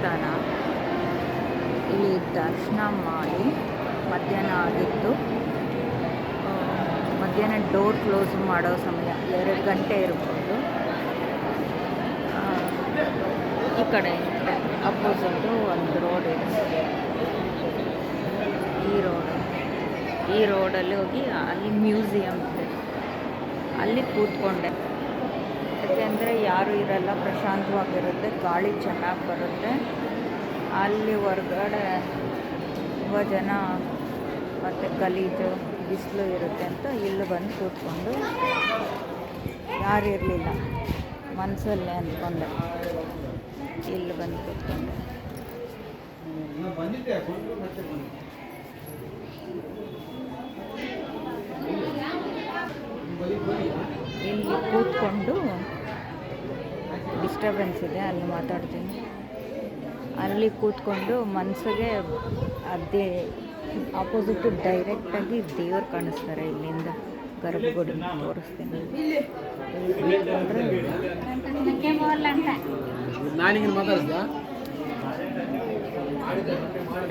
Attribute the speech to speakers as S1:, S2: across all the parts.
S1: ದೇವಸ್ಥಾನ. ಇಲ್ಲಿ ದರ್ಶನ ಮಾಡಿ ಮಧ್ಯಾಹ್ನ ಆಗಿತ್ತು. ಮಧ್ಯಾಹ್ನ ಡೋರ್ ಕ್ಲೋಸ್ ಮಾಡೋ ಸಮಯ 2 ಗಂಟೆ ಇರ್ಬೋದು. ಈ ಕಡೆ ಅಪೋಸಿಟ್ಟು ಒಂದು ರೋಡ್ ಇದೆ. ಈ ರೋಡಲ್ಲಿ ಹೋಗಿ ಅಲ್ಲಿ ಮ್ಯೂಸಿಯಂ ಇದೆ, ಅಲ್ಲಿ ಕೂತ್ಕೊಂಡೆ. ಯಾಕೆಂದರೆ ಯಾರೂ ಇರಲ್ಲ, ಪ್ರಶಾಂತವಾಗಿರುತ್ತೆ, ಗಾಳಿ ಚೆನ್ನಾಗಿ ಬರುತ್ತೆ. ಅಲ್ಲಿ ಹೊರ್ಗಡೆ ತುಂಬ ಜನ ಮತ್ತು ಗಲೀಜು ಬಿಸಿಲು ಇರುತ್ತೆ ಅಂತ ಇಲ್ಲಿ ಬಂದು ಕೂತ್ಕೊಂಡು ಯಾರು ಇರಲಿಲ್ಲ, ಮನಸ್ಸಲ್ಲೇ ಅಂದ್ಕೊಂಡೆ ಇಲ್ಲಿ ಬಂದು ಕೂತ್ಕೊಂಡೆ. ಇಲ್ಲಿ ಕೂತ್ಕೊಂಡು ಡಿಸ್ಟರ್ಬೆನ್ಸ್ ಇದೆ, ಅಲ್ಲಿ ಮಾತಾಡ್ತೀನಿ. ಅಲ್ಲಿ ಕೂತ್ಕೊಂಡು ಮನಸ್ಸಿಗೆ ಅದೇ ಆಪೋಸಿಟ್ಟು ಡೈರೆಕ್ಟಾಗಿ ದೇವ್ರು ಕಾಣಿಸ್ತಾರೆ. ಇಲ್ಲಿಂದ ಗರ್ಭಗುಡಿ ತೋರಿಸ್ತೀನಿ.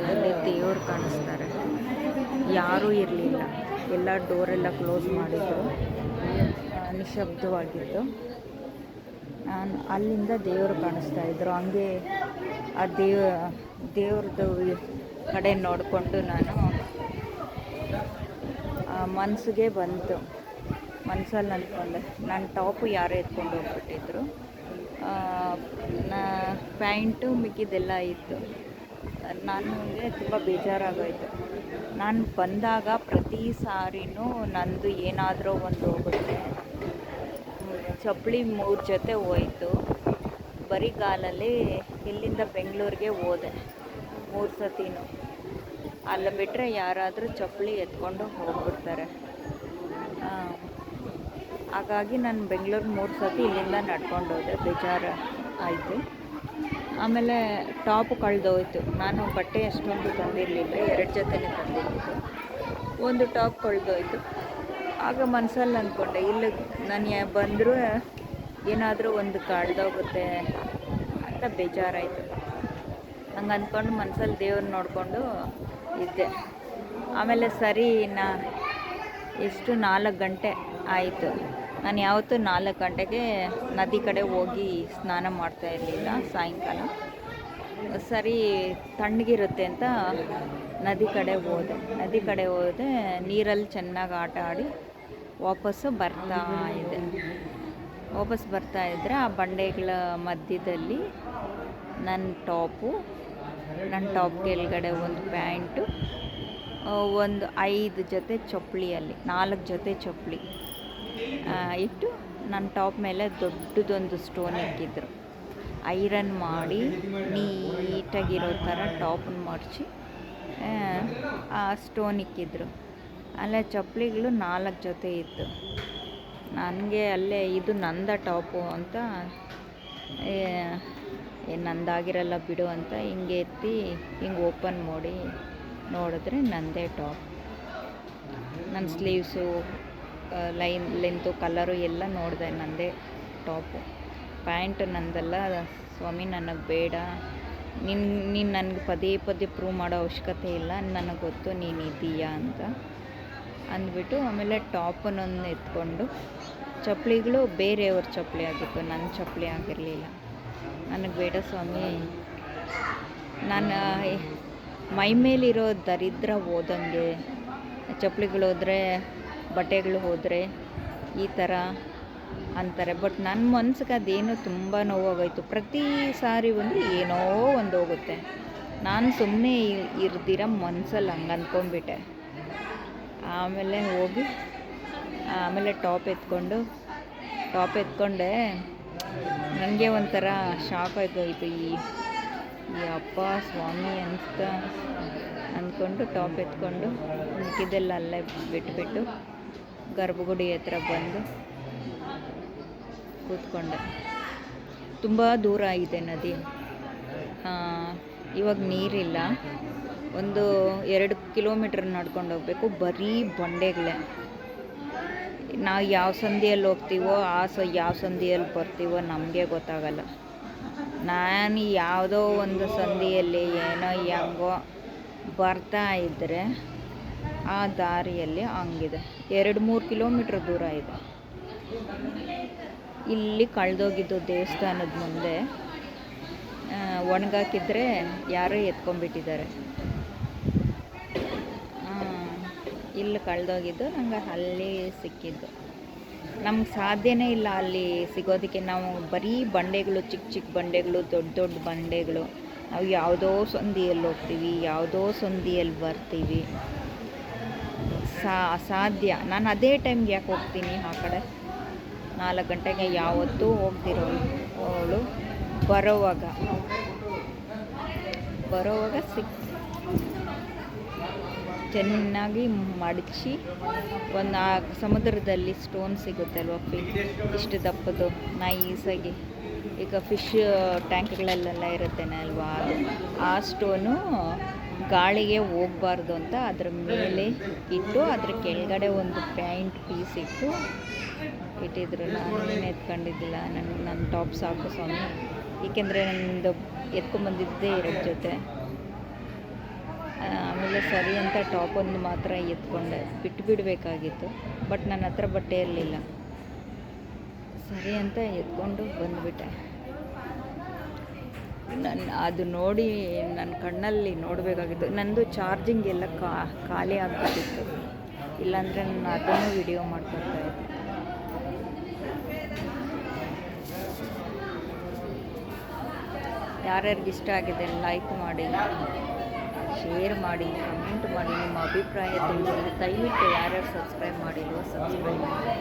S1: ಅಲ್ಲಿ ದೇವ್ರು ಕಾಣಿಸ್ತಾರೆ. ಯಾರೂ ಇರಲಿಲ್ಲ, ಎಲ್ಲ ಡೋರೆಲ್ಲ ಕ್ಲೋಸ್ ಮಾಡಿದ್ರು, ನಿಶಬ್ದವಾಗಿತ್ತು. ನಾನು ಅಲ್ಲಿಂದ ದೇವರು ಕಾಣಿಸ್ತಾ ಇದ್ರು. ಹಂಗೆ ಆ ದೇವ್ರದ್ದು ಕಡೆ ನೋಡಿಕೊಂಡು ನಾನು ಮನಸ್ಸಿಗೆ ಬಂತು. ಮನಸ್ಸಲ್ಲಿ ಅಂದ್ಕೊಂಡೆ, ನನ್ನ ಟಾಪು ಯಾರೋ ಎತ್ಕೊಂಡು ಹೋಗ್ಬಿಟ್ಟಿದ್ರು, ಪ್ಯಾಂಟು ಮಿಕ್ಕಿದೆಲ್ಲ ಇತ್ತು. ನನಗೆ ತುಂಬ ಬೇಜಾರಾಗೋಯಿತು. ನಾನು ಬಂದಾಗ ಪ್ರತಿ ಸಾರಿನೂ ನಂದು ಏನಾದರೂ ಒಂದು ಹೋಗುತ್ತೆ. ಚಪ್ಪಲಿ 3 ಜೊತೆ ಹೋಯಿತು ಬರಿಗಾಲಲ್ಲಿ. ಇಲ್ಲಿಂದ ಬೆಂಗಳೂರಿಗೆ ಹೋದೆ 3 ಸತಿನೂ. ಅಲ್ಲಿ ಬಿಟ್ಟರೆ ಯಾರಾದರೂ ಚಪ್ಪಲಿ ಎತ್ಕೊಂಡು ಹೋಗ್ಬಿಡ್ತಾರೆ. ಹಾಗಾಗಿ ನಾನು ಬೆಂಗಳೂರಿಗೆ 3 ಸತಿ ಇಲ್ಲಿಂದ ನಡ್ಕೊಂಡು ಹೋದೆ. ಬೇಜಾರು ಆಯಿತು. ಆಮೇಲೆ ಟಾಪು ಕಳೆದೋಯ್ತು. ನಾನು ಬಟ್ಟೆ ಅಷ್ಟೊಂದು ತಂದಿರಲಿಲ್ಲ, 2 ಜೊತೆನೇ ತಂದಿದ್ದು. ಒಂದು ಟಾಪ್ ಕಳೆದೋಯ್ತು. ಆಗ ಮನಸ್ಸಲ್ಲಿ ಅಂದ್ಕೊಂಡೆ, ಇಲ್ಲಿ ನಾನು ಬಂದರೂ ಏನಾದರೂ ಒಂದು ಕಳೆದೋಗುತ್ತೆ ಅಂತ ಬೇಜಾರಾಯಿತು. ಹಂಗೆ ಅಂದ್ಕೊಂಡು ಮನಸ್ಸಲ್ಲಿ ದೇವ್ರನ್ನ ನೋಡಿಕೊಂಡು ಇದ್ದೆ. ಆಮೇಲೆ ಸರಿ ಎಷ್ಟು 4 ಗಂಟೆ ಆಯಿತು. ನಾನು ಯಾವತ್ತೂ 4 ಗಂಟೆಗೆ ನದಿ ಕಡೆ ಹೋಗಿ ಸ್ನಾನ ಮಾಡ್ತಾ ಇರಲಿಲ್ಲ ಸಾಯಂಕಾಲ. ಸರಿ ತಣ್ಣಗಿರುತ್ತೆ ಅಂತ ನದಿ ಕಡೆ ಹೋದೆ. ನೀರಲ್ಲಿ ಚೆನ್ನಾಗಿ ಆಟ ಆಡಿ ವಾಪಸ್ಸು ಬರ್ತಾ ಇದ್ದರೆ ಆ ಬಂಡೆಗಳ ಮಧ್ಯದಲ್ಲಿ ನನ್ನ ಟಾಪ್ ಕೆಳಗಡೆ ಒಂದು ಪ್ಯಾಂಟು, ಒಂದು 5 ಜೊತೆ ಚಪ್ಪಲಿಯಲ್ಲಿ 4 ಜೊತೆ ಚಪ್ಪಲಿ ಇಟ್ಟು ನನ್ನ ಟಾಪ್ ಮೇಲೆ ದೊಡ್ಡದೊಂದು ಸ್ಟೋನ್ ಇಕ್ಕಿದ್ರು. ಐರನ್ ಮಾಡಿ ನೀಟಾಗಿರೋ ಥರ ಟಾಪನ್ನು ಮಡಚಿ ಆ ಸ್ಟೋನ್ ಇಕ್ಕಿದ್ರು. ಅಲ್ಲೇ ಚಪ್ಪಲಿಗಳು 4 ಜೊತೆ ಇತ್ತು. ನನಗೆ ಅಲ್ಲೇ ಇದು ನಂದ ಟಾಪು ಅಂತ, ನಂದಾಗಿರಲ್ಲ ಬಿಡು ಅಂತ ಹಿಂಗೆ ಎತ್ತಿ ಹಿಂಗೆ ಓಪನ್ ಮಾಡಿ ನೋಡಿದ್ರೆ ನಂದೇ ಟಾಪ್. ನನ್ನ ಸ್ಲೀವ್ಸು ಲೆಂತು ಕಲರು ಎಲ್ಲ ನೋಡಿದೆ, ನಂದೇ ಟಾಪು. ಪ್ಯಾಂಟ್ ನಂದಲ್ಲ ಸ್ವಾಮಿ, ನನಗೆ ಬೇಡ, ನೀನು ನನಗೆ ಪದೇ ಪ್ರೂವ್ ಮಾಡೋ ಅವಶ್ಯಕತೆ ಇಲ್ಲ, ನನಗೆ ಗೊತ್ತು ನೀನು ಇದೀಯಾ ಅಂತ ಅಂದ್ಬಿಟ್ಟು ಆಮೇಲೆ ಟಾಪನ್ನೊಂದು ಎತ್ಕೊಂಡು, ಚಪ್ಪಲಿಗಳು ಬೇರೆಯವ್ರ ಚಪ್ಪಲಿ ಆಗಿತ್ತು, ನನ್ನ ಚಪ್ಪಲಿ ಆಗಿರಲಿಲ್ಲ. ನನಗೆ ಬೇಡ ಸ್ವಾಮಿ, ನಾನು ಮೈ ಮೇಲಿರೋ ದರಿದ್ರ ಹೋದಂಗೆ ಚಪ್ಪಲಿಗಳು ಹೋದರೆ, ಬಟ್ಟೆಗಳು ಹೋದರೆ ಈ ಥರ ಅಂತಾರೆ. ಬಟ್ ನನ್ನ ಮನ್ಸಿಗೆ ಅದೇನೋ ತುಂಬ ನೋವಾಗೋಯ್ತು. ಪ್ರತಿ ಸಾರಿ ಏನೋ ಒಂದು ಹೋಗುತ್ತೆ. ನಾನು ಸುಮ್ಮನೆ ಇರ್ದಿರ ಮನ್ಸಲ್ಲಿ ಹಂಗೆ ಅಂದ್ಕೊಂಡ್ಬಿಟ್ಟೆ. ಆಮೇಲೆ ಟಾಪ್ ಎತ್ಕೊಂಡೆ. ನನಗೆ ಒಂಥರ ಶಾಕ್ ಆಗೋಯ್ತು. ಈ ಅಪ್ಪ ಸ್ವಾಮಿ ಅಂತ ಅಂದ್ಕೊಂಡು ಟಾಪ್ ಎತ್ಕೊಂಡು ಮಿಕ್ಕಿದ್ದೆಲ್ಲ ಅಲ್ಲೇ ಬಿಟ್ಬಿಟ್ಟು ಗರ್ಭಗುಡಿ ಹತ್ರ ಬಂದು ಕೂತ್ಕೊಂಡೆ. ತುಂಬ ದೂರ ಇದೆ ನದಿ. ಇವಾಗ ನೀರಿಲ್ಲ. ಒಂದು 2 ಕಿಲೋಮೀಟ್ರ್ ನಡ್ಕೊಂಡು ಹೋಗಬೇಕು. ಬರೀ ಬಂಡೆಗಳೇ. ನಾವು ಯಾವ ಸಂಧಿಯಲ್ಲಿ ಹೋಗ್ತೀವೋ ಯಾವ ಸಂಧಿಯಲ್ಲಿ ಬರ್ತೀವೋ ನಮಗೆ ಗೊತ್ತಾಗಲ್ಲ. ನಾನು ಯಾವುದೋ ಒಂದು ಸಂಧಿಯಲ್ಲಿ ಏನೋ ಹೆಂಗೋ ಬರ್ತಾ ಇದ್ದರೆ ಆ ದಾರಿಯಲ್ಲಿ ಹಂಗಿದೆ 2-3 ಕಿಲೋಮೀಟ್ರ್ ದೂರ ಇದೆ. ಇಲ್ಲಿ ಕಳೆದೋಗಿದ್ದು ದೇವಸ್ಥಾನದ ಮುಂದೆ ಒಣಗಾಕಿದ್ರೆ ಯಾರೋ ಎತ್ಕೊಂಡ್ಬಿಟ್ಟಿದ್ದಾರೆ. ಇಲ್ಲಿ ಕಳೆದೋಗಿದ್ದು ನಂಗೆ ಅಲ್ಲಿ ಸಿಕ್ಕಿದ್ದು. ನಮ್ಗೆ ಸಾಧ್ಯನೇ ಇಲ್ಲ ಅಲ್ಲಿ ಸಿಗೋದಕ್ಕೆ. ನಾವು ಬರೀ ಬಂಡೆಗಳು, ಚಿಕ್ಕ ಚಿಕ್ಕ ಬಂಡೆಗಳು, ದೊಡ್ಡ ದೊಡ್ಡ ಬಂಡೆಗಳು. ನಾವು ಯಾವುದೋ ಸಂಧಿಯಲ್ಲಿ ಹೋಗ್ತೀವಿ, ಯಾವುದೋ ಸಂಧಿಯಲ್ಲಿ ಬರ್ತೀವಿ. ಅಸಾಧ್ಯ. ನಾನು ಅದೇ ಟೈಮ್ಗೆ ಯಾಕೆ ಹೋಗ್ತೀನಿ ಆ ಕಡೆ? 4 ಗಂಟೆಗೆ ಯಾವತ್ತೂ ಹೋಗ್ತಿರೋ ಅವಳು ಬರೋವಾಗ ಚೆನ್ನಾಗಿ ಮಡಚಿ ಒಂದು ಆ ಸಮುದ್ರದಲ್ಲಿ ಸ್ಟೋನ್ ಸಿಗುತ್ತೆ ಅಲ್ವ, ಇಷ್ಟು ದಪ್ಪದು ನೈಸಾಗಿ. ಈಗ ಫಿಶ್ ಟ್ಯಾಂಕ್ಗಳಲ್ಲೆಲ್ಲ ಇರುತ್ತೇನೆ ಅಲ್ವಾ, ಆ ಸ್ಟೋನು ಗಾಳಿಗೆ ಹೋಗಬಾರ್ದು ಅಂತ ಅದ್ರ ಮೇಲೆ ಇಟ್ಟು ಅದ್ರ ಕೆಳಗಡೆ ಒಂದು ಪ್ಯಾಂಟ್ ಪೀಸ್ ಇಟ್ಟಿದ್ರು. ನಾನು ಎತ್ಕೊಂಡಿದ್ದಿಲ್ಲ. ನನ್ನ ಟಾಪ್ ಸಾಕು ಸ್ವಾಮಿ, ಏಕೆಂದರೆ ನನ್ನದು ಎತ್ಕೊಂಬಂದಿದ್ದೇ 2 ಜೊತೆ. ಆಮೇಲೆ ಸರಿ ಅಂತ ಟಾಪೊಂದು ಮಾತ್ರ ಎತ್ಕೊಂಡೆ, ಬಿಡಬೇಕಾಗಿತ್ತು. ಬಟ್ ನನ್ನ ಹತ್ರ ಬಟ್ಟೆ ಇರಲಿಲ್ಲ. ಸರಿ ಅಂತ ಎತ್ಕೊಂಡು ಬಂದುಬಿಟ್ಟೆ. ಅದು ನೋಡಿ ನನ್ನ ಕಣ್ಣಲ್ಲಿ ನೋಡಬೇಕಾಗಿತ್ತು. ನಂದು ಚಾರ್ಜಿಂಗ್ ಎಲ್ಲ ಖಾಲಿ ಆಗ್ಬಿಟ್ಟಿತ್ತು, ಇಲ್ಲಾಂದರೆ ನಾನು ಅದನ್ನು ವಿಡಿಯೋ ಮಾಡ್ಕೊಳ್ತಾಯಿದ್ದೆ. ಯಾರ್ಯಾರಿಗೆ ಇಷ್ಟ ಆಗಿದೆ ಲೈಕ್ ಮಾಡಿ, ಶೇರ್ ಮಾಡಿ, ಕಮೆಂಟ್ ಮಾಡಿ, ನಿಮ್ಮ ಅಭಿಪ್ರಾಯ ತಿಳಿಸಿ. ದಯವಿಟ್ಟು ಯಾರ್ಯಾರು ಸಬ್ಸ್ಕ್ರೈಬ್ ಮಾಡಿಲ್ವೋ ಸಬ್ಸ್ಕ್ರೈಬ್ ಮಾಡಿ.